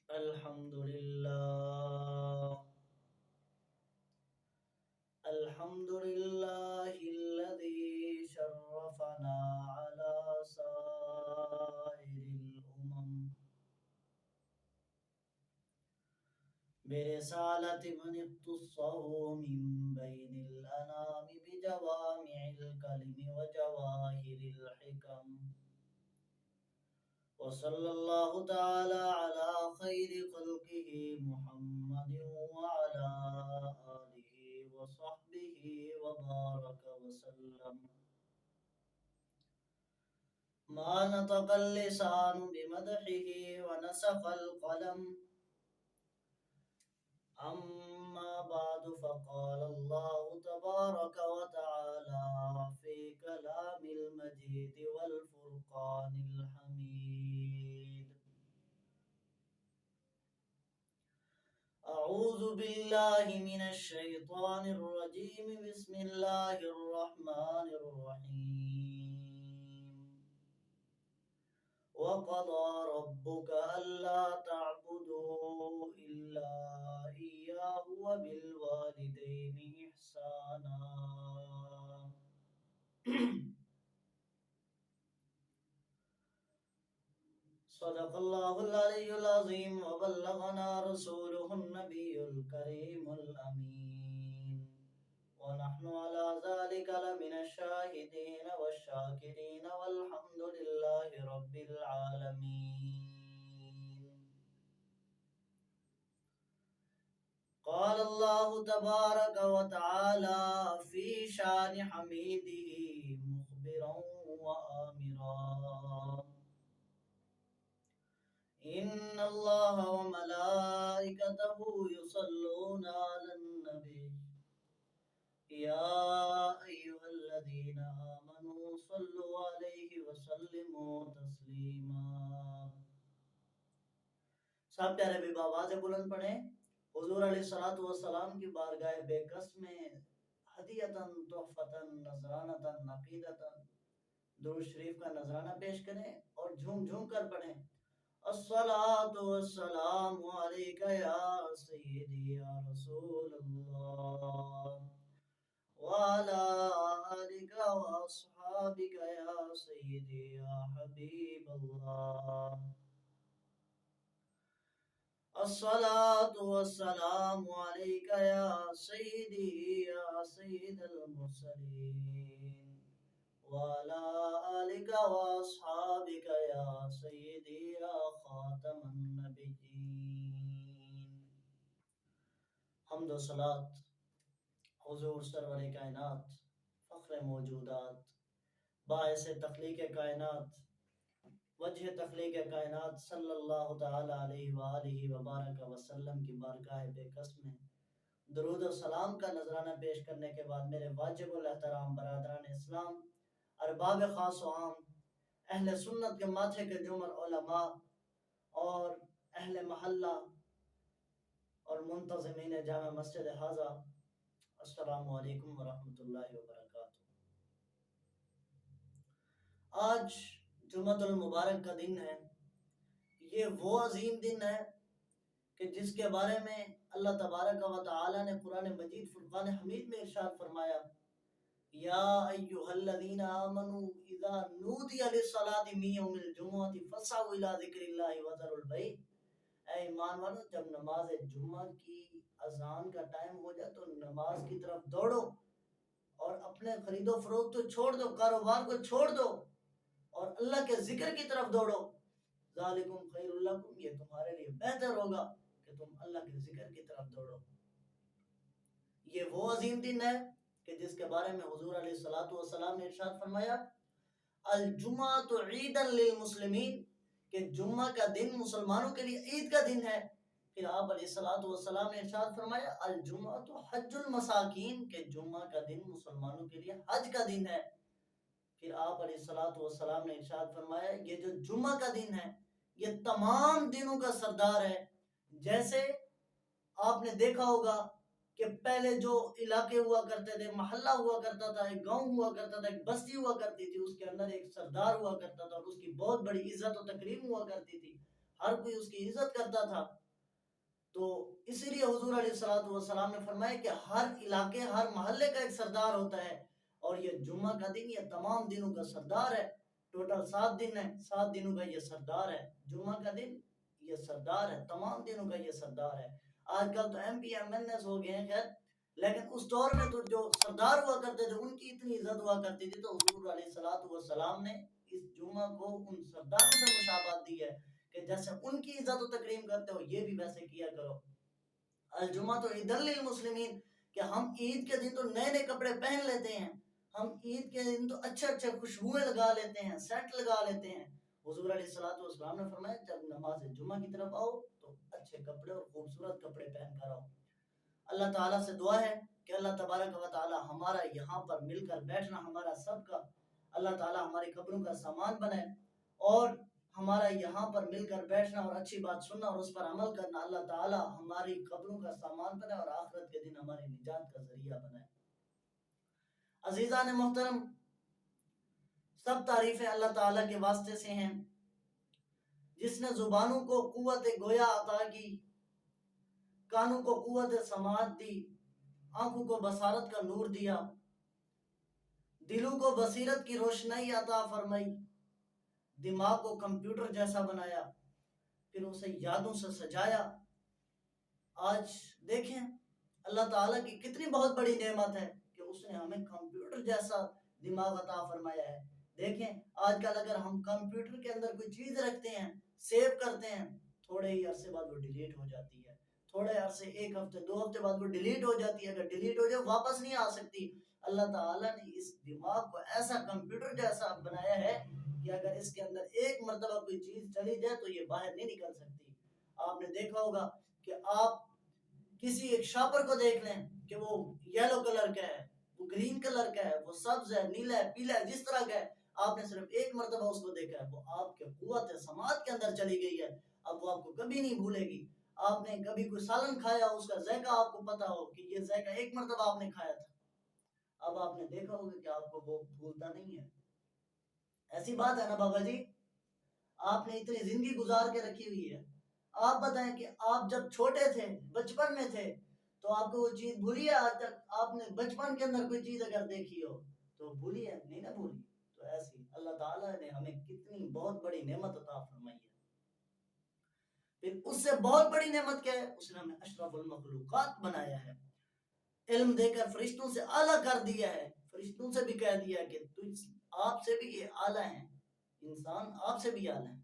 الحمد لله الحمد لله الذي شرفنا على سائر الأمم برسالة من اختصه من بين الأنام بجوامع الكلم وجواهر الحكم وصلى الله تعالى على خير خلقه محمد وعلى آله وصحبه وبارك وسلم ما نطق اللسان بمدحه ونسق القلم أما بعد فقال الله تبارك وتعالى في كلام المجيد والفرقان الحميد أعوذ بالله من الشيطان الرجيم بسم الله الرحمن الرحيم وقضى ربك ألا تعبدوا إلا إياه وبالوالدين إحسانا صدق الله العلي العظيم وبلغنا رسوله النبي الكريم الأمين ونحن على ذلك لمن الشاهدين والشاكرين والحمد لله رب العالمين قال الله تبارك وتعالى في شان حميده مخبرا وآمرا إن الله وملائكته يصلون على النبي يا أيها الذين آمنوا صلوا عليه وسلموا تسلیما. سب پیارے بھی بآواز بلند پڑھیں. حضور علیہ الصلوۃ والسلام کی بارگاہ بے کس میں ہدیتاً تحفتاً نذرانتاً عقیدتاً درود شریف کا نذرانہ پیش کریں اور جھوم جھوم کر پڑھیں. الصلاة والسلام علیک یا سیدی یا رسول اللہ وعلى آلك وأصحابك يا سيدي يا حبيب الله. الصلاة والسلام عليك يا سيدي يا سيد المرسلين وعلى آلك وأصحابك يا سيدي يا خاتم النبيين. حمد و صلاة حضور سرور کائنات فخر موجودات باعث تخلیق کائنات وجہ تخلیق کائنات صلی اللہ تعالی علیہ وآلہ وبارک وسلم کی بارگاہ بے کس میں درود و سلام کا نذرانہ پیش کرنے کے بعد میرے واجب الاحترام برادران اسلام، ارباب خاص و عام، اہل سنت کے ماتھے کے جمر علماء اور اہل محلہ اور منتظمین جامع مسجد حاضہ، السلام علیکم ورحمۃ اللہ وبرکاتہ. آج جمعۃ المبارک کا دن ہے. یہ وہ عظیم دن ہے کہ جس کے بارے میں اللہ تبارک و تعالی نے قرآن مجید فرقان حمید میں ارشاد فرمایا یا ایھا الذین آمنوا اذا نودی للصلاۃ من یوم الجمعۃ فاسعوا الی ذکر اللہ وذروا البیع. اے ایمان والو، جب نماز جمعہ کی اذان کا ٹائم ہو جائے تو نماز کی طرف دوڑو اور اپنے خرید و فروخت کو چھوڑ دو، کاروبار کو چھوڑ دو اور اللہ کے ذکر کی طرف دوڑو. ذالکم خیر لکم، یہ تمہارے لیے بہتر ہوگا کہ تم اللہ کے ذکر کی طرف دوڑو. یہ وہ عظیم دن ہے کہ جس کے بارے میں حضور علیہ الصلوۃ والسلام نے ارشاد فرمایا الجمعۃ عیدا للمسلمین، کہ جمعہ کا دن مسلمانوں کے لیے عید کا دن ہے. پھر آپ علیہ الصلوۃ والسلام نے ارشاد فرمایا الجمعۃ حج المساکین، کہ جمعہ کا دن مسلمانوں کے لیے حج کا دن ہے. پھر آپ علیہ الصلوۃ والسلام نے ارشاد فرمایا یہ جو جمعہ کا دن ہے یہ تمام دنوں کا سردار ہے. جیسے آپ نے دیکھا ہوگا کہ پہلے جو علاقے ہوا کرتے تھے، محلہ ہوا کرتا تھا، ایک گاؤں ہوا کرتا تھا، ایک بستی ہوا کرتی تھی، اس کے اندر ایک سردار ہوا کرتا تھا اور اس کی بہت بڑی عزت و تکریم ہوا کرتی تھی. ہر کوئی اس کی عزت کرتا تھا. تو اسی لیے حضور علیہ الصلوۃ والسلام نے فرمایا کہ ہر علاقے ہر محلے کا ایک سردار ہوتا ہے، اور یہ جمعہ کا دن یہ تمام دنوں کا سردار ہے۔ ٹوٹل 7 دن ہے، 7 دنوں کا یہ سردار ہے۔ جمعہ کا دن یہ سردار ہے، تمام دنوں کا یہ سردار ہے۔ آج کل تو M P M N S ہو گئے ہیں، خیر، لیکن اس دور میں تو جو سردار ہوا کرتے تھے ان کی اتنی عزت ہوا کرتی تھی، تو حضور علیہ الصلوۃ والسلام نے اس جمعہ کو ان سرداروں سے مشابہت دی ہے کہ جیسے ان کی عزت و تکریم کرتے ہو یہ بھی ویسے کیا کرو۔ الجمعہ تو عید للمسلمین، کہ ہم عید کے دن تو نئے نئے کپڑے پہن لیتے ہیں، ہم عید کے دن تو اچھے اچھے خوشبوئیں لگا لیتے ہیں، سینٹ لگا لیتے ہیں۔ حضور علیہ الصلوۃ والسلام نے فرمایا جب نماز جمعہ کی طرف آؤ تو اچھے کپڑے اور خوبصورت کپڑے پہن کر آؤ۔ اللہ تعالیٰ سے دعا ہے کہ اللہ تبارک و تعالی ہمارا یہاں پر مل کر بیٹھنا ہمارا سب کا اللہ تعالیٰ ہماری قبروں کا سامان بنائے، اور ہمارا یہاں پر مل کر بیٹھنا اور اچھی بات سننا اور اس پر عمل کرنا اللہ تعالیٰ ہماری قبروں کا سامان بنائے اور آخرت کے دن ہماری نجات کا ذریعہ بنائے۔ عزیزان محترم، سب تعریفیں اللہ تعالیٰ کے واسطے سے ہیں جس نے زبانوں کو قوت گویا عطا کی، کانوں کو قوت سماعت دی، آنکھوں کو بصارت کا نور دیا، دلوں کو بصیرت کی روشنائی عطا فرمائی، دماغ کو کمپیوٹر جیسا بنایا، پھر اسے یادوں سے سجایا۔ آج دیکھیں اللہ تعالیٰ کی کتنی بہت بڑی نعمت ہے کہ اس نے ہمیں کمپیوٹر جیسا دماغ عطا فرمایا ہے۔ دیکھیں آج کل اگر ہم کمپیوٹر کے اندر کوئی چیز رکھتے ہیں، سیو کرتے ہیں، تھوڑے ہی عرصے بعد وہ ڈیلیٹ ہو جاتی ہے، تھوڑے عرصے 1 ہفتے 2 ہفتے بعد وہ ڈیلیٹ ہو جاتی ہے، اگر ڈیلیٹ ہو جائے واپس نہیں آ سکتی۔ اللہ تعالیٰ نے اس دماغ کو ایسا کمپیوٹر جیسا بنایا ہے کہ اگر اس کے اندر ایک مرتبہ کوئی چیز چلی جائے تو یہ باہر نہیں نکل سکتی۔ آپ نے دیکھا ہوگا کہ آپ کسی ایک شاپر کو دیکھ لیں کہ وہ یلو کلر کا ہے، وہ گرین کلر کا ہے، وہ سبز ہے، نیلا ہے، پیلا ہے، جس طرح کا ہے، آپ نے صرف ایک مرتبہ اس کو دیکھا ہے، وہ آپ کے قوت سماعت کے اندر چلی گئی ہے، اب وہ آپ کو کبھی نہیں بھولے گی۔ آپ نے کبھی کوئی سالن کھایا، اس کا ذائقہ آپ کو پتا ہو کہ یہ ذائقہ ایک مرتبہ آپ نے کھایا تھا، اب آپ نے دیکھا ہوگا کہ آپ کو وہ بھولتا نہیں ہے۔ ایسی بات ہے نا بابا جی، آپ نے اتنی زندگی گزار کے رکھی ہوئی ہے، آپ بتائیں کہ آپ جب چھوٹے تھے، بچپن میں تھے، تو آپ کو وہ چیز بھولی ہے آج تک؟ آپ نے بچپن کے اندر کوئی چیز اگر دیکھی ہو تو بھولی ہے؟ نہیں نہ بھولی۔ تو ایسی اللہ تعالیٰ نے ہمیں کتنی بہت بڑی نعمت عطا فرمائی ہے۔ پھر اس سے بہت بڑی نعمت کیا ہے؟ اس نے ہمیں اشرف المخلوقات بنایا ہے، علم دے کر فرشتوں سے اعلیٰ کر دیا ہے، فرشتوں سے بھی کہہ دیا کہ آپ سے بھی یہ اعلیٰ ہیں، انسان آپ سے بھی اعلیٰ ہیں۔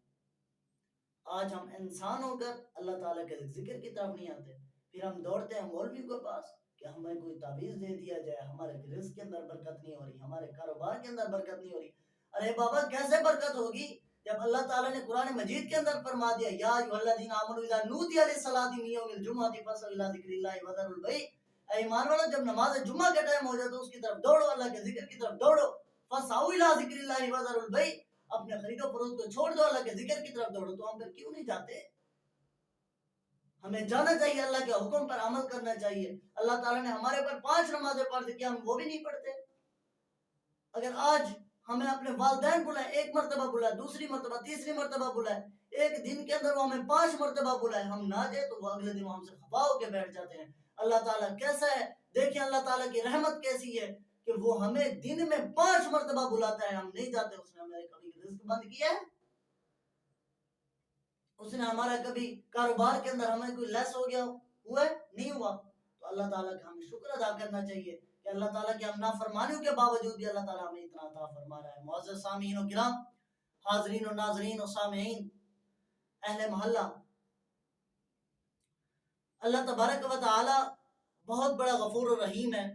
آج ہم انسان ہو کر اللہ تعالیٰ کے ذکر کی طرف نہیں آتے، پھر ہم دوڑتے ہیں مولوی کے پاس کہ ہمیں کوئی تعویذ دے دیا جائے، ہمارے رزق کے اندر برکت نہیں ہو رہی، ہمارے کاروبار کے اندر برکت نہیں ہو رہی۔ ارے بابا کیسے برکت ہوگی جب اللہ تعالیٰ نے قرآن مجید کے اندر فرما دیا یا ایھا الذین آمنوا اذا نودی للصلاۃ من یوم الجمعۃ فاسعوا الی ذکر اللہ وذروا البیع۔ اے ایمان والو، جب نماز جمعہ کا ٹائم ہو جائے تو اس کی طرف دوڑو، اللہ کے ذکر کی طرف دوڑو، فاسعوا الی ذکر اللہ وذروا البیع، اپنے خرید و فروخت کو چھوڑ دو، اللہ کے ذکر کی طرف دوڑو۔ تو ہم پھر کیوں نہیں جاتے؟ ہمیں جانا چاہیے، اللہ کے حکم پر عمل کرنا چاہیے۔ اللہ تعالیٰ نے ہمارے پر 5 نمازیں فرض کی، ہم وہ بھی نہیں پڑھتے۔ اگر آج ہمیں اپنے والدین بلائیں، 1 مرتبہ بلائیں، دوسری مرتبہ، تیسری مرتبہ بلائیں، ایک دن کے اندر وہ ہمیں 5 مرتبہ بلائیں، ہم نہ جائے تو وہ اگلے دن ہم سے خفا ہو کے بیٹھ جاتے ہیں۔ اللہ تعالیٰ کیسا ہے؟ دیکھیں اللہ تعالیٰ کی رحمت کیسی ہے کہ وہ ہمیں دن میں 5 مرتبہ بلاتا ہے، ہم نہیں جاتے۔ اس نے ہمیں کبھی رزق بند کیا ہے؟ اس نے ہمارا کبھی کاروبار کے اندر ہمیں کوئی لیس ہو گیا ہوا ہے؟ نہیں ہوا۔ تو اللہ تعالیٰ کا ہمیں شکر ادا کرنا چاہیے کہ اللہ تعالیٰ کے ہم نافرمانیوں کے باوجود بھی اللہ تعالیٰ ہمیں اتنا عطا فرما رہا ہے۔ معزز سامعین و کرام، حاضرین و ناظرین و سامعین، اہل محلہ، اللہ تبارک و تعالی بہت بڑا غفور و رحیم ہے۔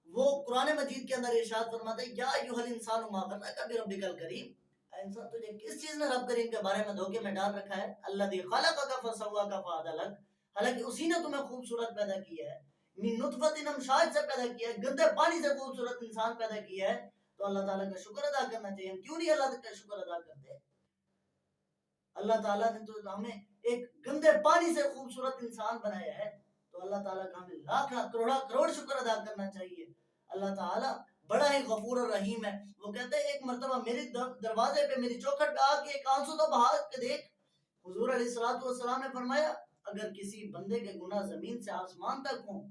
وہ قرآن مجید کے اندر ارشاد فرماتا ہے یا ایھا الانسان ما غرک بربک الکریم، انسان تجھے کس چیز نے رب کریم کے بارے میں دھوکے میں ڈال رکھا ہے؟ الذی خلقک فسواک فعدلک، حالانکہ اسی نے تمہیں خوبصورت پیدا کیا ہے، من نطفۃ امشاج سے پیدا کیا ہے، گندے پانی سے خوبصورت انسان پیدا کیا ہے۔ تو اللہ تعالیٰ کا شکر ادا کرنا چاہیے۔ ہم کیوں نہیں اللہ کا شکر ادا کرتے؟ اللہ تعالیٰ نے تو ہمیں ایک گندے پانی سے خوبصورت انسان بنایا ہے، تو اللہ تعالیٰ کا ہمیں لاکھ لاکھ کروڑ شکر ادا کرنا چاہیے۔ اللہ تعالیٰ بڑا ہی غفور اور رحیم ہے۔ وہ کہتے ہیں ایک مرتبہ میرے دروازے پہ، میری چوکھٹ پہ آ کے ایک آنسو تو بہا کے دیکھ۔ حضور علیہ الصلوۃ والسلام نے فرمایا اگر کسی بندے کے گناہ زمین سے آسمان تک ہوں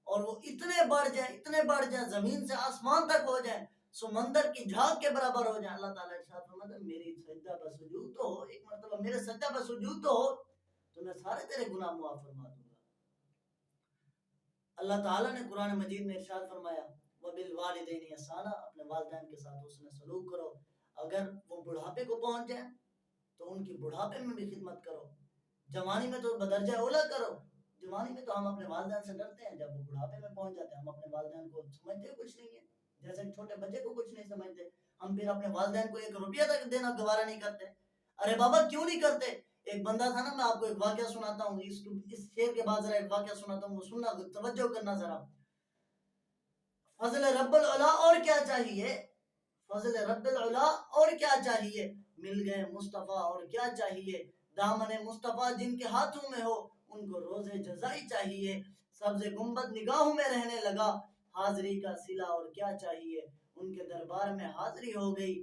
اور وہ اتنے بڑھ جائیں زمین سے آسمان تک ہو جائیں، سمندر کی جھاگ کے برابر ہو جائیں، اللہ تعالیٰ ارشاد فرماتا ہے میری سجدہ بسجود تو ہو، ایک مرتبہ میرے سجدہ بسجود تو ہو، تو میں سارے تیرے گناہ معاف فرما دوں گا۔ اللہ تعالیٰ نے قرآن مجید میں ارشاد فرمایا وَبِالْوَالِدَيْنِ احسانا، اپنے والدین کے ساتھ حسن سلوک کرو، اگر وہ بڑھاپے کو پہنچ جائیں تو ان کی بڑھاپے میں بھی خدمت کرو، جوانی میں تو بدرجہ اولا کرو، جوانی میں تو ہم اپنے والدین سے ڈرتے ہیں، جب وہ بڑھاپے میں پہنچ جاتے ہیں ہم اپنے والدین کو سمجھتے کچھ نہیں ہے، جیسے چھوٹے بچے کو کچھ نہیں سمجھتے، ہم پھر اپنے والدین کو 1 روپیہ تک دینا گوارا نہیں کرتے۔ ارے بابا کیوں نہیں کرتے؟ ایک بندہ تھا نا، میں آپ کو ایک واقعہ سناتا ہوں، اس شعر کے بعد ذرا ایک واقعہ سناتا ہوں، وہ سننا، توجہ کرنا ذرا۔ فضل رب العلا اور کیا چاہیے، فضل رب العلا اور کیا چاہیے، مل گئے مصطفیٰ اور کیا چاہیے، دامن مصطفیٰ جن کے ہاتھوں میں ہو ان کو روز جزائی چاہیے، سبز گنبد نگاہوں میں رہنے لگا، حاضری کا صلہ اور کیا چاہیے، ان کے دربار میں حاضری ہو گئی،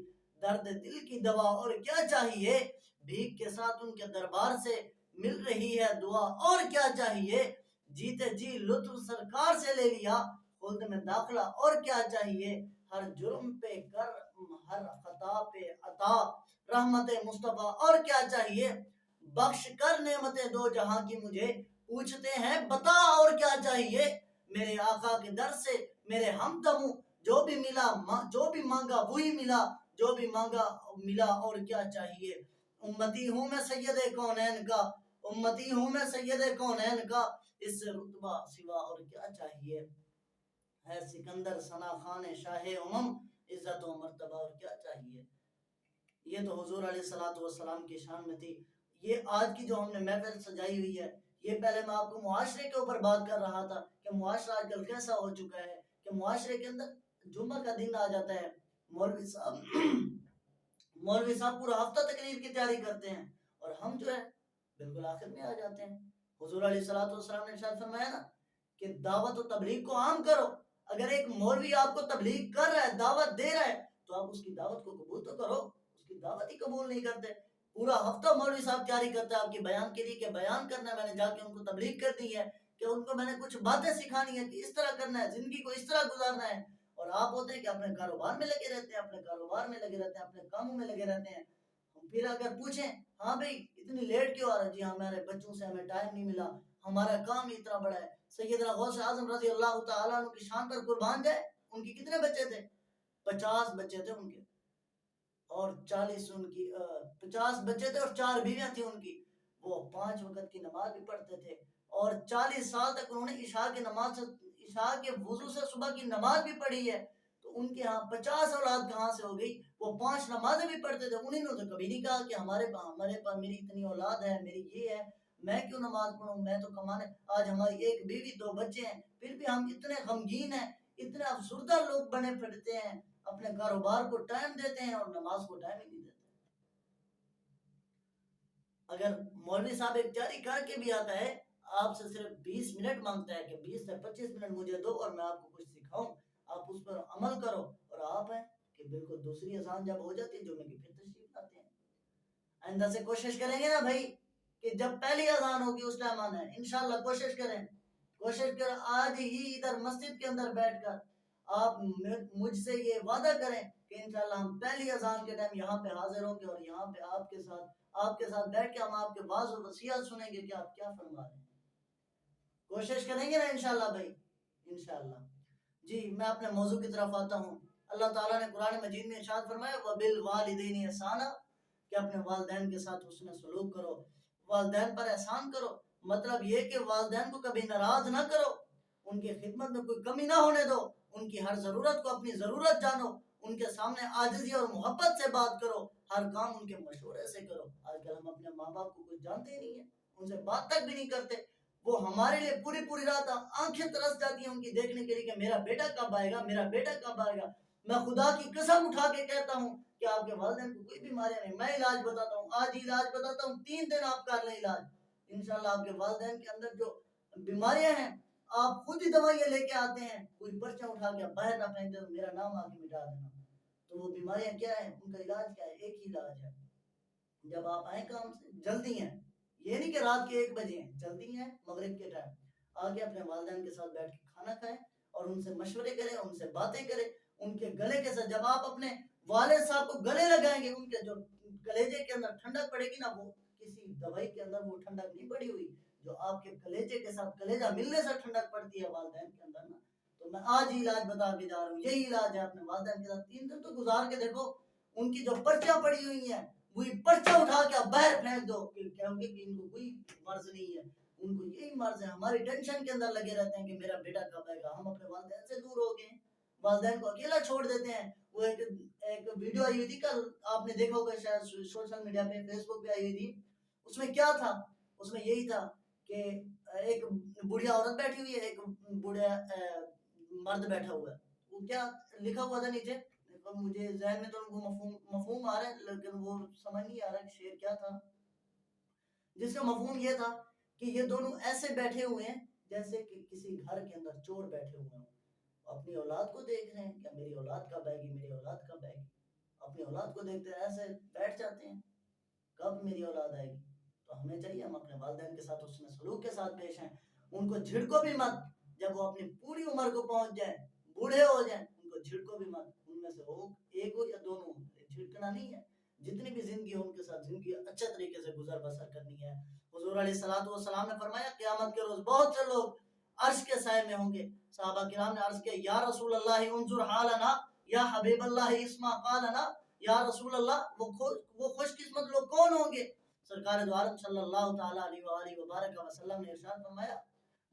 درد دل کی دوا اور کیا چاہیے، بھیک کے ساتھ ان کے دربار سے مل رہی ہے دعا اور کیا چاہیے، جیتے جی لطف سرکار سے لے لیا، خلد میں داخلہ اور کیا چاہیے، ہر جرم پہ کرم ہر خطا پہ عطا، رحمت مصطفیٰ اور کیا چاہیے، بخش کر نعمتیں دو جہاں کی مجھے، پوچھتے ہیں بتا اور کیا چاہیے، میرے آقا کے در سے میرے ہمدموں جو بھی مانگا وہی ملا، جو بھی مانگا ملا اور کیا چاہیے، امتی ہوں میں سید کونین کا، امتی ہوں میں سید کونین کا، اس سے رتبہ سوا اور کیا چاہیے، ہے سکندر ثنا خان شاہ امم، عزت و مرتبہ اور کیا چاہیے۔ یہ تو حضور علیہ السلام کی شان میں تھی۔ یہ آج کی جو ہم نے محفل سجائی ہوئی ہے، یہ پہلے میں آپ کو معاشرے کے اوپر بات کر رہا تھا کہ معاشرہ آج کل کیسا ہو چکا ہے کہ معاشرے کے اندر جمعہ کا دن آ جاتا ہے، مولوی صاحب پورا ہفتہ تقریر کی تیاری کرتے ہیں اور ہم جو ہے بالکل آخر میں آ جاتے ہیں۔ حضور علیہ السلام نے ارشاد فرمایا نا کہ دعوت و تبلیغ کو عام کرو، اگر ایک مولوی آپ کو تبلیغ کر رہا ہے، دعوت دے رہا ہے، تو آپ اس کی دعوت کو قبول تو کرو، اس کی دعوت ہی قبول نہیں کرتے۔ پورا ہفتہ مولوی صاحب تیاری کرتا ہے آپ کے بیان کے لیے کہ بیان کرنا ہے، میں نے جا کے ان کو تبلیغ کر دی ہے کہ ان کو میں نے کچھ باتیں سکھانی ہے کہ اس طرح کرنا ہے، زندگی کو اس طرح گزارنا ہے، اور آپ ہوتے ہیں کہ اپنے کاروبار میں لگے رہتے ہیں، اپنے کاروبار میں لگے رہتے ہیں، اپنے کاموں میں لگے رہتے ہیں۔ پھر اگر پوچھیں ہاں بھئی اتنی لیٹ کیوں آ رہا ہے، جی ہمارے بچوں سے ہمیں ٹائم نہیں ملا، ہمارا کام اتنا بڑا ہے۔ سیدنا غوث اعظم رضی اللہ تعالیٰ عنہ کی شان پر قربان جائے، ان کی کتنے بچے تھے؟ 50 بچے تھے ان کے، اور 40 ان کی 50 بچے تھے اور 4 بیویاں تھیں ان کی، وہ 5 وقت کی نماز بھی پڑھتے تھے، اور 40 سال تک انہوں نے عشاء کے وضو سے صبح کی نماز بھی پڑھی ہے، تو ان کے ہاں 50 اولاد کہاں سے ہو گئی؟ وہ 5 نمازیں بھی پڑھتے تھے، انہوں نے تو کبھی نہیں کہا کہ ہمارے پاس میری اتنی اولاد ہے، میری یہ ہے، میں کیوں نماز پڑھوں، میں تو کمانے، آج ہماری 1 بیوی 2 بچے ہیں، پھر بھی ہم اتنے غمگین ہیں، اتنے افسردہ لوگ بنے پھرتے ہیں، اپنے کاروبار کو ٹائم دیتے ہیں اور نماز کو ٹائم ہی نہیں دیتے۔ اگر مولوی صاحب ایک تیاری کر کے بھی آتا ہے، آپ سے صرف 20 منٹ مانگتا ہے کہ 20 سے 25 منٹ مجھے دو اور میں آپ کو کچھ سکھاؤں، آپ اس پر عمل کرو، اور آپ ہیں کہ بالکل دوسری اذان جب ہو جاتی ہے جمعے کی پھر تشریف لاتے ہیں۔ آئندہ سے کوشش کریں گے نا بھائی کہ جب پہلی اذان ہوگی اس ٹائم آنا ہے، انشاءاللہ کوشش کریں آج ہی ادھر مسجد کے اندر بیٹھ کر آپ مجھ سے یہ وعدہ کریں کہ انشاءاللہ ہم پہلی اذان کے ٹائم یہاں پہ حاضر ہوں گے، اور یہاں پہ آپ کے ساتھ بیٹھ کے ہم آپ کے واعظ و نصیحت سنیں گے کہ آپ کیا فرما رہے ہیں۔ کوشش کریں گے نا انشاءاللہ بھائی، انشاءاللہ۔ جی میں اپنے موضوع کی طرف آتا ہوں۔ اللہ تعالیٰ نے قرآن مجید میں ارشاد فرمایا وَبِالْوَالِدَيْنِ احسانا، کہ اپنے والدین کے ساتھ حسن سلوک کرو، والدین پر احسان کرو، مطلب یہ کہ والدین کو کبھی ناراض نہ کرو، ان کی خدمت میں کوئی کمی نہ ہونے دو، ان کی ہر ضرورت کو اپنی ضرورت جانو، ان کے سامنے عاجزی اور محبت سے بات کرو، ہر کام ان کے مشورے سے کرو۔ آج کل ہم اپنے ماں باپ کو کچھ جانتے ہی نہیں ہیں، ان سے بات تک بھی نہیں کرتے، وہ ہمارے لیے پوری رات آنکھیں ترس جاتی ہیں ان کی دیکھنے کے لیے کہ میرا بیٹا کب آئے گا، میرا بیٹا کب آئے گا۔ میں خدا کی قسم اٹھا کے کہتا ہوں کہ آپ کے والدین کو کوئی بیماریاں نہیں، میں علاج بتاتا ہوں، آج ہی علاج بتاتا ہوں، 3 دن آپ کر لیں علاج، انشاءاللہ آپ کے والدین کے اندر جو بیماریاں ہیں آپ خود ہی دوائیاں لے کے آتے ہیں، کوئی پرچہ اٹھا کے باہر نہ پھینک دیں، میرا نام آ کے مٹا دینا۔ تو وہ بیماریاں کیا ہیں، ان کا علاج کیا ہے؟ ایک ہی علاج ہے، جب آپ آئیں کام سے جلدی ہیں، یہ نہیں کہ رات کے 1 بجے ہیں، جلدی ہیں مغرب کے ٹائم آگے اپنے والدین کے ساتھ بیٹھ کے کھانا کھائیں اور ان سے مشورے کریں، ان سے باتیں کریں، ان کے گلے کے ساتھ جب آپ اپنے والد صاحب کو گلے لگائیں گے، ان کے جو کلیجے کے اندر ٹھنڈک پڑے گی نا، وہ کسی دوائی کے اندر وہ ٹھنڈک نہیں پڑی ہوئی جو آپ کے کلیجے کے ساتھ کلیجہ ملنے سے ٹھنڈک پڑتی ہے والدین کے اندر نا۔ تو میں آج ہی علاج بتا کے جا رہا ہوں، یہی علاج ہے اپنے والدین کے ساتھ 3 دن تو گزار کے دیکھو، ان کی جو پرچیاں پڑی ہوئی ہیں وہی پرچہ اٹھا کے باہر پھینک دو، کہوں گے کہ ان کو کوئی مرض نہیں ہے، ان کو یہی مرض ہے، ہماری ٹینشن کے اندر لگے رہتے ہیں کہ میرا بیٹا کب آئے گا، ہم اپنے والدین سے دور ہو گئے، والدین کو اکیلا چھوڑ دیتے ہیں۔ وہ ایک ویڈیو آئی ہوئی تھی کل، آپ نے دیکھا ہوگا شاید سوشل میڈیا پہ، فیس بک پہ آئی ہوئی تھی، اس میں کیا تھا، اس میں یہی تھا کہ ایک بڑھیا عورت بیٹھی ہوئی ہے، ایک بوڑھا مرد بیٹھا ہوا ہے، وہ کیا لکھا ہوا تھا نیچے، مجھے ذہن میں تو ان کو مفہوم آ رہا ہے لیکن وہ سمجھ نہیں آ رہا کہ شعر کیا تھا، جس کا مفہوم یہ تھا کہ یہ دونوں ایسے بیٹھے ہوئے ہیں جیسے کہ کسی گھر کے اندر چور بیٹھے ہوئے ہیں، اپنی اولاد کو دیکھ رہے ہیں کہ میری اولاد کب آئے گی، میری اولاد کب آئے گی، اپنی اولاد کو دیکھتے ہیں ایسے بیٹھ جاتے ہیں، کب میری اولاد آئے گی۔ تو ہمیں چاہیے ہم اپنے والدین کے ساتھ اس میں سلوک کے ساتھ پیش ہیں، ان کو جھڑکو بھی مت، جب وہ اپنی پوری عمر کو پہنچ جائیں، بوڑھے ہو جائیں، ان کو جھڑکو بھی مت، ان میں سے ہو ایک ہو یا دونوں، جھڑکنا نہیں ہے، جتنی بھی زندگی ہو ان کے ساتھ زندگی اچھے طریقے سے گزر بسر کرنی ہے۔ حضور علیہ السلام نے فرمایا قیامت کے روز بہت سے لوگ عرش کے سائے میں ہوں گے، صحابہ کرام نے عرض کیا یا رسول اللہ انظر حالنا یا حبیب اللہ اسمع قالنا، یا رسول اللہ وہ خوش قسمت لوگ کون ہوں گے؟ سرکار دو عالم صلی اللہ تعالی علیہ وآلہ وبارک وسلم نے ارشاد فرمایا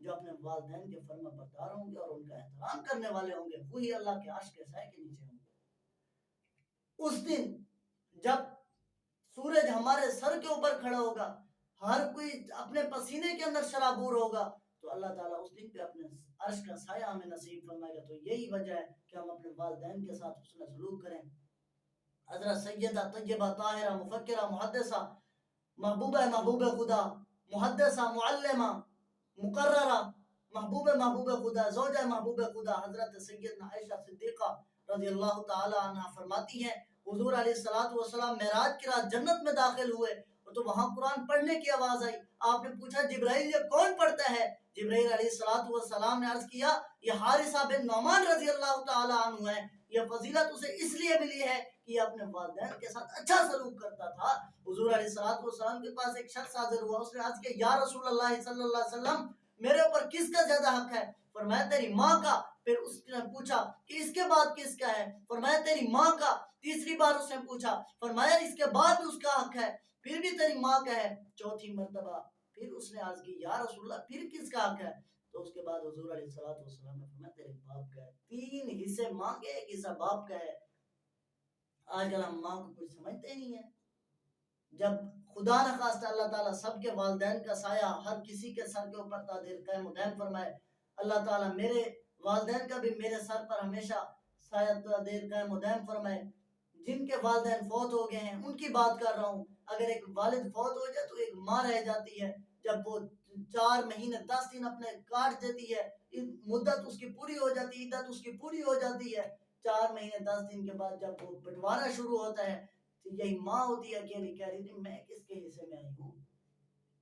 جو اپنے والدین کے فرما بردار ہوں گے اور ان کا احترام کرنے والے ہوں گے وہی اللہ کے عرش کے سائے کے نیچے ہوں گے۔ اس دن جب سورج ہمارے سر کے اوپر کھڑا ہوگا، ہر کوئی اپنے پسینے کے اندر شرابور ہوگا، تو اللہ تعالیٰ اس دن پہ اپنے عرش کا سایہ ہمیں نصیب فرمائے گا۔ تو یہی وجہ ہے کہ ہم اپنے والدین کے ساتھ حسن سلوک کریں۔ حضرت سیدہ طیبہ طاہرہ مفکرہ محدثہ محبوب خدا، محدثہ معلمہ مقررہ، محبوب خدا، زوجہ محبوب خدا حضرت سیدنا عائشہ صدیقہ رضی اللہ تعالی عنہ فرماتی ہیں حضور علیہ السلام معراج کی رات جنت میں داخل ہوئے تو وہاں قرآن پڑھنے کی آواز آئی، آپ نے پوچھا جبرائیل یہ کون پڑھتا ہے؟ جبرائیل علیہ السلام نے عرض کیا یہ حارثہ بن نعمان رضی اللہ تعالی عنہ ہے، یہ فضیلت اسے اس لیے ملی ہے کہ یہ اپنے والدین کے ساتھ اچھا سلوک کرتا تھا۔ حضور علیہ السلام کے پاس ایک شخص حاضر ہوا، اس نے عرض کیا یا رسول اللہ صلی اللہ علیہ وسلم میرے اوپر کس کا زیادہ حق ہے؟ فرمایا تیری ماں کا۔ پھر اس نے پوچھا کہ اس کے بعد کس کا ہے؟ فرمایا تیری ماں کا۔ تیسری بار اس نے پوچھا، فرمایا اس کے بعد اس کا حق ہے، پھر بھی تیری ماں کا ہے۔ چوتھی مرتبہ پھر اس نے عرض کی یا رسول اللہ پھر کس کا حق ہے؟ تو اس کے بعد حضور علیہ السلام نے فرمایا تیرے باپ کا ہے۔ 3 حصے ماں کے، 1 حصہ باپ کا ہے۔ آج کل ہم ماں کو کچھ سمجھتے نہیں ہیں۔ جب خدا نخواستہ اللہ تعالیٰ سب کے والدین کا سایہ ہر کسی کے سر کے اوپر تادیر قائم و دائم فرمائے، اللہ تعالیٰ میرے والدین کا بھی میرے سر پر ہمیشہ سایہ تادیر قائم و دائم فرمائے۔ جن کے والدین فوت ہو گئے ہیں ان کی بات کر رہا ہوں، اگر ایک والد فوت ہو جائے تو ایک ماں رہ جاتی ہے، جب وہ 4 مہینے 10 دن اپنے کاٹ دیتی ہے، مدت اس کی پوری ہو جاتی ہے، عدت اس کی پوری ہو جاتی ہے، 4 مہینے 10 دن کے بعد جب وہ بٹوارا شروع ہوتا ہے تو یہی ماں ہوتی ہے اکیلی، کہہ رہی تھی میں کس کے حصے میں آئی ہوں؟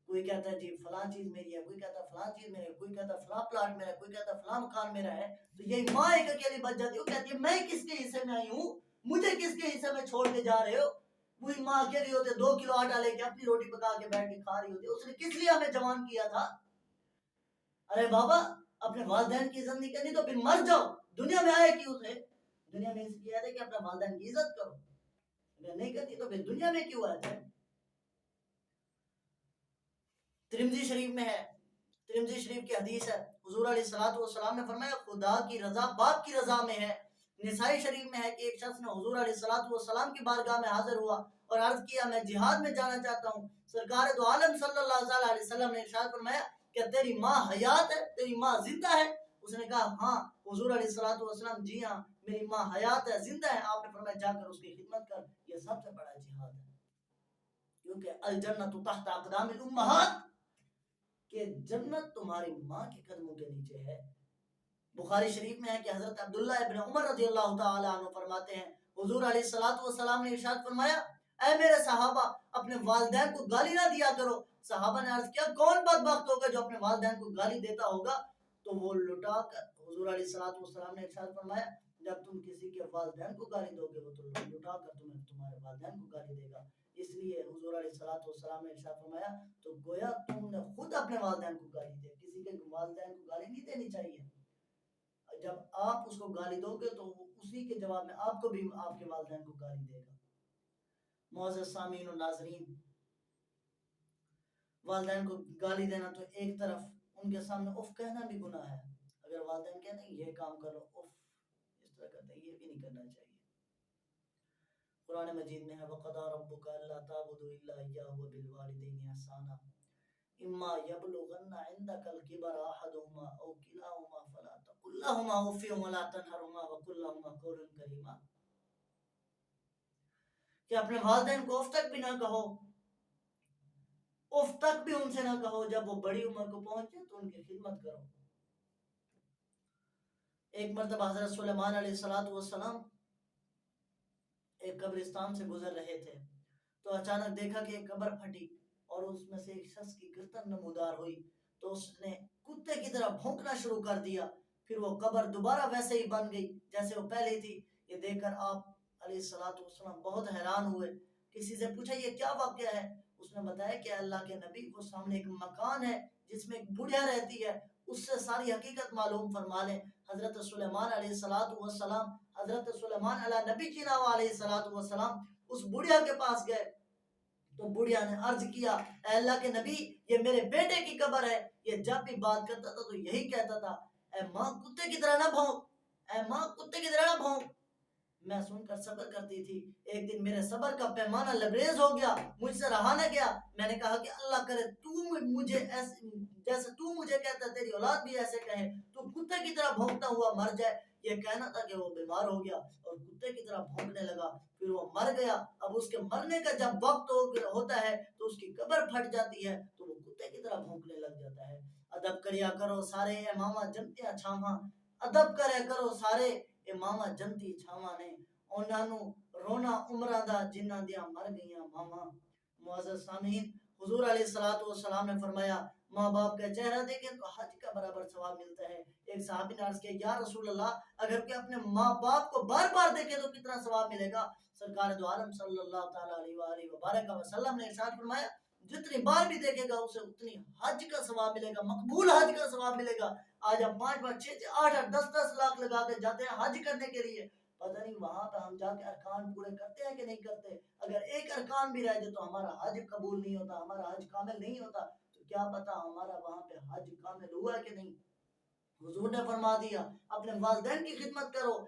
کوئی کہتا ہے جی فلاں چیز میری ہے، کوئی کہتا ہے فلاں چیز میری ہے، کوئی کہتا ہے فلاں پلاٹ میرا ہے، کوئی کہتا ہے فلاں مکان میرا ہے، تو یہی ماں ایک اکیلی بچ جاتی ہے، وہ کہتی ہے میں کس کے حصے میں آئی ہوں؟ مجھے کس کے حصے میں چھوڑ کے جا رہے ہو؟ وہی ماں اکیلی ہوتے 2 کلو آٹا لے کے اپنی روٹی پکا کے بیٹھ کے کھا رہی ہوتی ہے، اس نے کس لیے ہمیں جوان کیا تھا؟ ارے بابا اپنے والدین کی عزت نہیں کرنی تو پھر مر جاؤ، دنیا میں آئے کیوں تھے؟ دنیا میں اس لیے آئے تھے کہ اپنے والدین کی عزت کرو، اگر نہیں کرتی تو پھر دنیا میں کیوں آئے تھے؟ ترمذی شریف میں ہے، ترمذی شریف کی حدیث ہے، حضور علیہ السلام نے فرمایا خدا کی رضا باپ کی رضا میں ہے۔ نسائی شریف میں ہے کہ ایک شخص نے حضور علیہ السلام کی بارگاہ میں حاضر ہوا اور عرض کیا میں جہاد میں جانا چاہتا ہوں۔ سرکار دو عالم صلی اللہ علیہ وسلم نے ارشاد فرمایا کہ تیری ماں حیات ہے، تیری ماں زندہ ہے؟ اس نے کہا ہاں۔ حضور علیہ السلام جی ہاں میری ماں حیات ہے، زندہ ہے۔ آپ نے فرمایا جا کر اس کی خدمت کر، یہ سب سے بڑا جہاد ہے، کیونکہ الجنت تحت اقدام الامہات، کہ جنت تمہاری ماں کے قدموں کے نیچے ہے۔ بخاری شریف میں ہے کہ حضرت عبداللہ ابن عمر رضی اللہ تعالی عنہ فرماتے ہیں حضور علیہ السلام نے ارشاد فرمایا اے میرے صحابہ اپنے والدین کو گالی نہ دیا کرو، صحابہ نے عرض کیا کون بدبخت ہوگا جو اپنے والدین کو گالی دیتا ہوگا؟ تو وہ لٹا کر حضور علیہ الصلوۃ والسلام نے ارشاد فرمایا جب تم کسی کے والدین کو گالی دو گے وہ تو لٹا کر تمہیں تمہارے والدین کو گالی دے گا. اس لیے حضور علیہ الصلوۃ والسلام نے ارشاد فرمایا تو گویا تم نے خود اپنے والدین کو گالی دی. کسی کے والدین کو گالی نہیں دینی چاہیے. جب آپ اس کو گالی دو گے تو اسی کے جواب میں آپ کو بھی آپ کے والدین کو گالی دے گا. معزز سامعین و ناظرین، والدین کو گالی دینا تو ایک طرف، ان کے سامنے اف کہنا بھی گناہ ہے. اگر والدین کہتے ہیں یہ کام کرو، اف اس طرح کرتے ہیں، یہ بھی نہیں کرنا چاہیے. قرآن مجید میں ہے وَقَضَىٰ رَبُّكَ أَلَّا تَعْبُدُوا إِلَّا إِيَّاهُ وَبِالْوَالِدَيْنِ إِحْسَانًا إِمَّا يَبْلُغَنَّ عِندَكَ الْكِبَرَ أَحَدُهُمَا أَوْ كِلَاهُمَا فَلَا تَقُل لَّهُمَا أُفٍّ وَلَا تَنْهَرْهُمَا وَقُل لَّهُمَا قَوْلًا كَرِيمًا. کہ اپنے والدین کو اف تک بھی نہ کہو، اف تک بھی ان سے نہ کہو. جب وہ بڑی عمر کو پہنچے تو ان کی خدمت کرو. ایک مرتبہ حضرت سلیمان علیہ السلام ایک قبرستان سے گزر رہے تھے تو اچانک دیکھا کہ ایک قبر پھٹی اور اس میں سے ایک شخص کی گردن نمودار ہوئی. تو اس نے کتے کی طرح بھونکنا شروع کر دیا. پھر وہ قبر دوبارہ ویسے ہی بن گئی جیسے وہ پہلے تھی. یہ دیکھ کر آپ علیہ السلام بہت حیران ہوئے. کسی سے پوچھا یہ کیا واقعہ ہے؟ اس نے بتایا کہ اللہ کے نبی کو سامنے ایک مکان ہے جس میں ایک بڑھیا رہتی ہے، اس سے ساری حقیقت معلوم فرما لیں. حضرت سلیمان علیہ السلام حضرت سلیمان علیہ نبی کی نام علیہ السلام اس بڑھیا کے پاس گئے تو بڑھیا نے عرض کیا اے اللہ کے نبی یہ میرے بیٹے کی قبر ہے. یہ جب بھی بات کرتا تھا تو یہی کہتا تھا اے ماں کتے کی طرح نہ بھونک، اے ماں کتے کی طرح نہ بھونک. میں سن کر صبر کرتی تھی. ایک دن میرے صبر کا پیمانہ لبریز ہو گیا، مجھ سے رہا نہ گیا. میں نے کہا کہ اللہ کرے تو مجھے ایسے جیسے تو مجھے کہتا تیری اولاد بھی ایسے کہے، تو کتے کی طرح بھونکتا ہوا مر جائے. یہ کہنا تھا کہ وہ بیمار ہو گیا اور کتے کی طرح بھونکنے لگا. پھر وہ مر گیا. اب اس کے مرنے کا جب وقت ہوتا ہے تو اس کی قبر پھٹ جاتی ہے تو وہ کتے کی طرح بھونکنے لگ جاتا ہے. ادب کریا کرو سارے امامہ جنتیاں چھاواں، ادب کریا کرو سارے امامہ جنتی چھاواں نے. انہاں نو رونا عمرہ دا جنہ دیاں مر گئیاں ماما. معزز سامعین، حضور علیہ السلام نے فرمایا ماں باپ کا چہرہ دیکھیں تو حج کا برابر ثواب ملتا ہے. ایک صحابی نے عرض کیا یا رسول اللہ اگر کوئی اپنے ماں باپ کو بار بار دیکھے تو کتنا ثواب ملے گا؟ سرکار دو عالم صلی اللہ تعالی علیہ وآلہ وبارک وسلم نے ارشاد فرمایا جتنی بار بھی دیکھے گا اسے اتنی حج کا ثواب ملے گا، مقبول حج کا ثواب ملے گا. آج ہم 5 5 6 6 8 8 10 لاکھ لگا کے جاتے ہیں حج کرنے کے لیے، پتہ نہیں وہاں پہ ہم جا کے ارکان پورے کرتے ہیں کہ نہیں کرتے. اگر ایک ارکان بھی رہ جائے تو ہمارا حج قبول نہیں ہوتا، ہمارا حج کامل نہیں ہوتا. تو کیا پتا ہمارا وہاں پہ حج کامل ہوا کہ نہیں. حضور نے فرما دیا اپنے والدین کی خدمت کرو،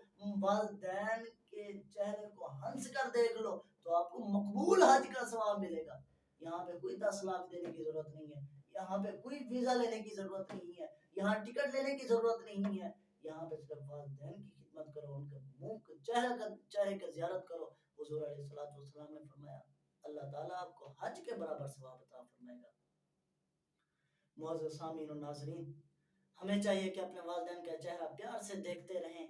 والدین کے چہرے کو ہنس کر دیکھ لو تو آپ کو مقبول حج کا ثواب ملے گا. یہاں پہ کوئی 10 لاکھ دینے کی ضرورت نہیں ہے، یہاں پہ کوئی ویزا لینے کی ضرورت نہیں ہے، یہاں ٹکٹ لینے کی ضرورت نہیں ہے. یہاں پہ صرف والدین کی خدمت کرو، ان کے منہ چہرے کا زیارت کرو. حضور علیہ السلام نے فرمایا اللہ تعالیٰ آپ کو حج کے برابر ثواب عطا فرمائے گا. معزز سامعین و ناظرین، ہمیں چاہیے کہ اپنے والدین کا چہرہ پیار سے دیکھتے رہیں،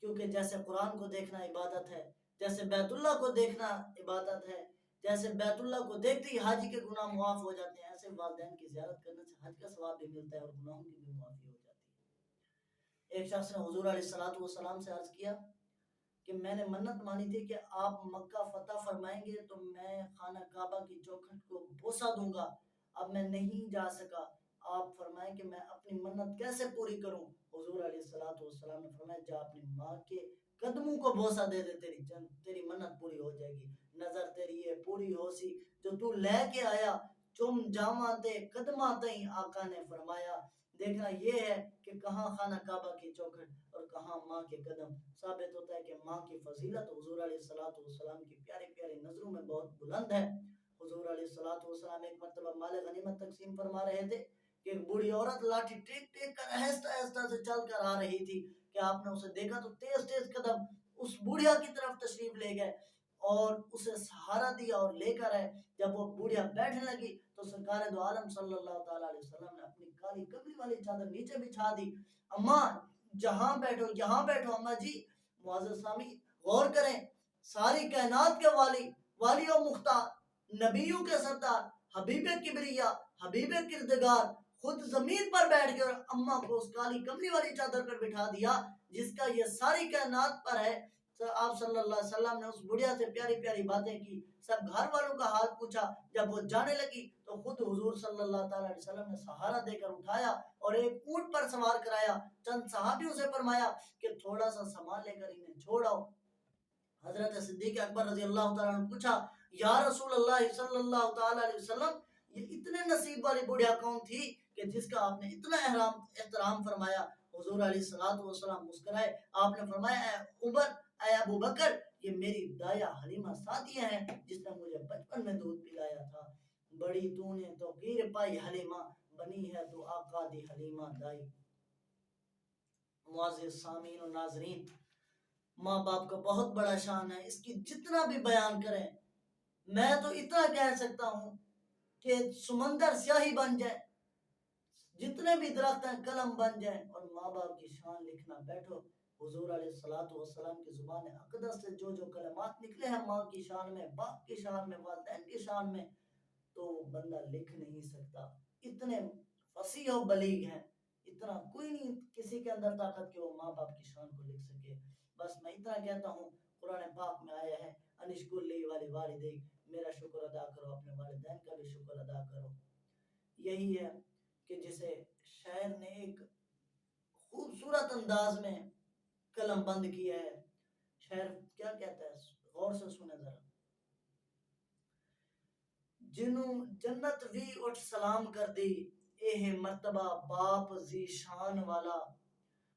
کیونکہ جیسے قرآن کو دیکھنا عبادت ہے، جیسے بیت اللہ کو دیکھنا عبادت ہے، جیسے بیت اللہ کو دیکھتے ہی حج کے گناہ معاف ہو جاتے ہیں، ایسے والدین کی زیارت کرنے سے حج کا ثواب بھی ملتا ہے اور گناہوں کی بھی معافی ہو جاتی ہے. ایک شخص نے حضور علیہ السلام سے عرض کیا کہ میں نے منت مانی تھی کہ آپ مکہ فتح فرمائیں گے تو میں خانہ کعبہ کی چوکھٹ کو بوسہ دوں گا، اب میں نہیں جا سکا. آپ فرمائیں کہ میں اپنی منت کیسے پوری کروں؟ حضور علیہ السلام نے فرمایا جا اپنی ماں کے قدموں کو بوسہ دے دے، تیری منت پوری ہو جائے گی. نظر تیری یہ پوری ہو سی جو تو لے کے آیا چم جاماں تے قدماں تئیں. آقا نے فرمایا دیکھنا یہ ہے کہ کہاں خانہ کعبہ کی چوکھٹ اور کہاں ماں کے قدم. ثابت ہوتا ہے کہ ماں کی فضیلت حضور علیہ السلام کی پیاری پیاری نظروں میں بہت بلند ہے. حضور علیہ السلام ایک مرتبہ مال غنیمت تقسیم فرما رہے تھے کہ ایک بوڑھی عورت لاٹھی ٹیک ٹیک کر آہستہ آہستہ سے چل کر آ رہی تھی کہ آپ نے اسے دیکھا تو تیز تیز قدم اس بوڑھیا کی طرف تشریف لے گئے اور اسے سہارا دیا اور لے کر آئے. جب وہ بوڑھیا بیٹھنے لگی تو سرکار دو عالم صلی اللہ تعالیٰ علیہ وسلم نے اپنی کالی کبری والی چادر نیچے بچھا دی. اماں جہاں بیٹھو یہاں بیٹھو. اماں جی معزز سامی غور کریں، ساری کائنات کے والی و مختار، نبیوں کے سردار، حبیب کبریا حبیب کردگار خود زمین پر بیٹھ گئے اور اماں کو اس کالی کملی والی چادر پر بٹھا دیا جس کا یہ ساری کائنات پر ہے۔ آپ صلی اللہ علیہ وسلم نے اس بڑھیا سے پیاری پیاری باتیں کی، سب گھر والوں کا حال پوچھا۔ جب وہ جانے لگی تو خود حضور صلی اللہ علیہ وسلم نے سہارا دے کر اٹھایا اور ایک اونٹ پر سوار کرایا۔ چند صحابیوں سے فرمایا کہ تھوڑا سا سامان لے کر انہیں چھوڑ آؤ۔ حضرت صدیق اکبر رضی اللہ تعالیٰ نے پوچھا یا رسول اللہ صلی اللہ تعالیٰ علیہ وسلم، یہ اتنے نصیب والی بڑھیا کون تھی کہ جس کا آپ نے اتنا احترام فرمایا؟ حضور علیہ الصلوۃ والسلام مسکرائے، آپ نے فرمایا اے عمر، اے ابو بکر، یہ میری دایا حلیمہ سعدیہ ہیں جس نے مجھے بچپن میں دودھ پلایا تھا۔ بڑی تو نے تو گیر پائی حلیمہ، بنی ہے تو آقا دی حلیمہ دائی۔ معزز سامعین و ناظرین، ماں باپ کا بہت بڑا شان ہے، اس کی جتنا بھی بیان کریں میں تو اتنا کہہ سکتا ہوں کہ سمندر سیاہی بن جائے، جتنے بھی درخت ہیں قلم بن جائیں، اور ماں باپ کی شان لکھنا بیٹھو، حضور علیہ الصلوۃ والسلام کی زبان اقدس سے جو جو کلمات نکلے ہیں ماں کی شان میں، باپ کی شان میں، والدین کی شان میں، تو بندہ لکھ نہیں سکتا۔ اتنے فصیح و بلیغ ہیں، اتنا کوئی نہیں کسی کے اندر طاقت کہ وہ ماں باپ کی شان کو لکھ سکے۔ بس میں اتنا کہتا ہوں، قرآن پاک میں آیا ہے انشکر لی والی والدیک، میرا شکر ادا کرو، اپنے والدین کا بھی شکر ادا کرو۔ یہی ہے کہ جسے شاعر نے ایک خوبصورت انداز میں قلم بند کیا ہے۔ شاعر کیا کہتا ہے، غور سے سنیں ذرا۔ جنوں جنت وی اٹھ سلام کر دی، اے مرتبہ باپ زی شان والا،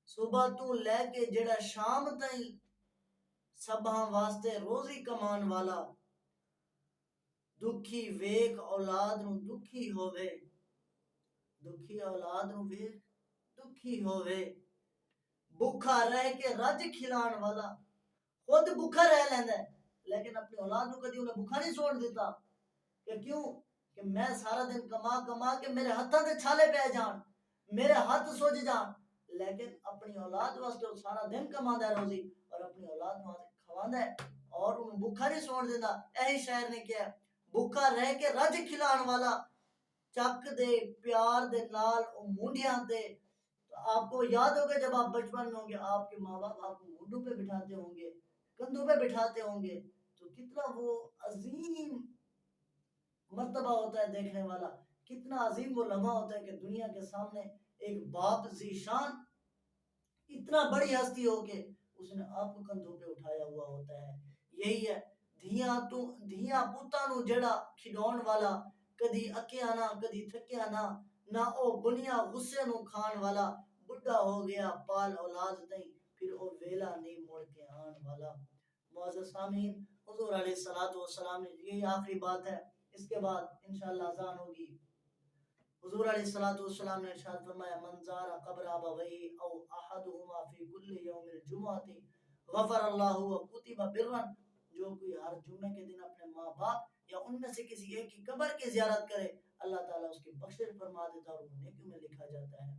صبح تو لے کے جڑا شام تائیں سبھاں واسطے روزی کمان والا، دکھی ویکھ اولاد نو دکھی ہووے، دکھی اولاد نو ویکھ دکھی ہووے، بھوکا رہ کے رج کھلان والا، خود بھوکا رہ لیندا ہے لیکن اپنی اولاد نو کدی انہیں بھوکا نہیں سوڑ دیتا۔ کہ کیوں؟ کہ میں سارا دن کما کما کے میرے ہاتھاں تے چھالے پہ جان، میرے ہاتھ سوج جان، لیکن اپنی اولاد واسطے وہ سارا دن کماندا ہے روزی، اور اپنی اولاد نو کھواندا ہے اور انہوں بھوکا نہیں سوڑ دیندا۔ یہی شاعر نے کیا ہے، بھوکا رہ کے رج کھلان والا، چک دے پیار دے نال او مونڈیاں تے۔ آپ کو یاد ہوگا جب آپ بچپن میں ہوں گے، آپ کے ماں باپ آپ کو مونڈوں پہ بٹھاتے ہوں گے، کندھوں پہ بٹھاتے ہوں گے، تو کتنا وہ عظیم مرتبہ ہوتا ہے دیکھنے والا، کتنا عظیم وہ لمحہ ہوتا ہے کہ دنیا کے سامنے ایک باپ ذی شان اتنا بڑی ہستی ہو کے اس نے آپ کو کندھوں پہ اٹھایا ہوا ہوتا ہے۔ یہی ہے دھیاں پوتاں نو جڑا کھڈاون والا، کدی اکیا نہ کدی تھکیا نہ او بنیا غصے نو کھان والا، بڈھا ہو گیا پال اولاد تئیں پھر او ویلا نہیں مڑ کے آن والا۔ معزز سامعین، حضور علیہ الصلوۃ والسلام نے یہی آخری بات ہے، اس کے بعد انشاءاللہ اذان ہوگی۔ حضور علیہ الصلوۃ والسلام نے ارشاد فرمایا من زار قبر ابویہ او احدہما فی کل یوم الجمعۃ غفر اللہ وکتب برا، جو کوئی ہر جمعے کے دن اپنے ماں باپ یا ان میں سے کسی ایک کی قبر کی زیارت کرے، اللہ تعالیٰ اس کی بخشش فرما دیتا اور وہ نیکیوں میں لکھا جاتا ہے۔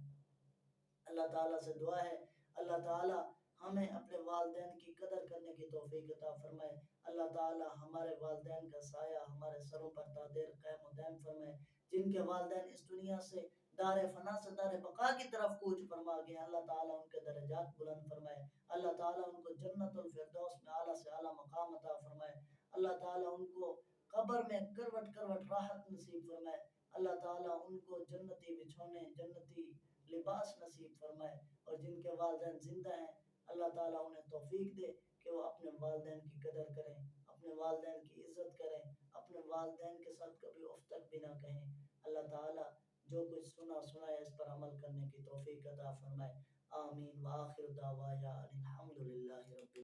اللہ تعالیٰ سے دعا ہے اللہ تعالیٰ ہمیں اپنے والدین کی قدر کرنے کی توفیق عطا فرمائے۔ اللہ تعالیٰ ہمارے والدین کا سایہ ہمارے سروں پر تا دیر قائم و دائم فرمائے۔ جن کے والدین اس دنیا سے دار فنا سے دار بقا کی طرف کوچ فرما گئے، اللہ تعالیٰ ان کے درجات بلند فرمائے۔ اللہ تعالیٰ ان کو جنت الفردوس میں اعلیٰ سے اعلیٰ مقام عطا فرمائے۔ اللہ تعالیٰ ان کو قبر میں کروٹ کروٹ راحت نصیب فرمائے۔ اللہ تعالیٰ ان کو جنتی بچھونے، جنتی لباس نصیب فرمائے، اور جن کے والدین زندہ ہیں اللہ تعالیٰ انہیں توفیق دے کہ وہ اپنے والدین کی قدر کریں، اپنے والدین کی عزت کریں، اپنے والدین کے ساتھ کبھی اف تک بھی نہ کہیں۔ اللہ تعالیٰ جو کچھ سنا ہے اس پر عمل کرنے کی توفیق عطا فرمائے۔ آمین وآخر دعوانا الحمدللہ رب